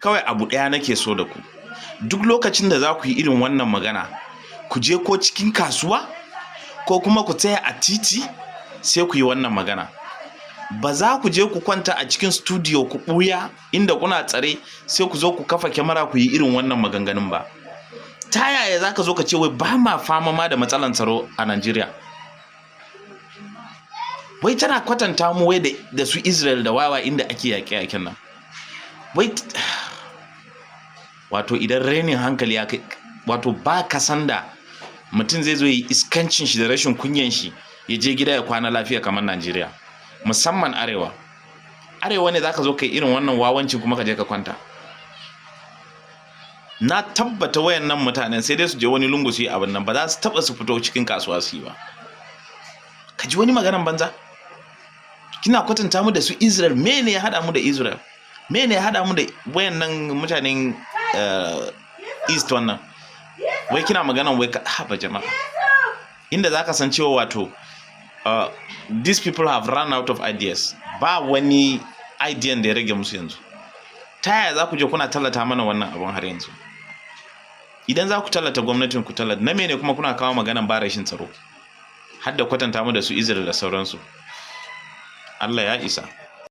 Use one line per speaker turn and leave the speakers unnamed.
kawai abu ɗaya nake so da ku, duk lokacin da za ku yi irin wannan magana, ku je ko cikin kasuwa ko kuma ku tsaya a titi sai ku yi wannan magana. Ba za ku je ku kwanta a cikin studio ku ɓuya inda kuna tsare sai ku zo ku kafa kyamara ku yi irin wannan maganganun ba. Ta yaya za ka zo ka ce wai ba ma fama ma da matsalan tsaro a Najeriya? Wai tana kwatanta mu wai da su Israel da wawa inda ake yaƙe-yaƙen nan. Wai wato idan rainin hankali ya kai, wato ba ka san da mutum zai zo yi iskancin shi da rashin kunyan shi ya je gida ya kwana lafiya kamar Najeriya, musamman arewa ne za ka zo kai irin wannan wawancin kuma ka je ka kwanta. Na tabbata wayannan mutanen sai dai su je wani lungu su yi abin nan, ba za su taɓa su fito cikin kasuwa su yi ba. Ka ji wani maganan banza? Kina kwatanta mu da su Israel? Me ne ya haɗa mu da Israel? Me ne ya haɗa mu da wayannan mutanen East wannan? Wai kina maganan wai haba jama'a. Inda za ka san cewa wato these people have run out of ideas. Ba wani idea da ya rage musu yanzu. Ta yaya za ku je kuna tallata mana wannan abun har yanzu? Idan za ku tallata gwamnatin ku tallata, na mene kuma kuna kawo maganan ba rashin tsaro? Har da kwatanta mu da su Israel da sauransu. Allah ya isa.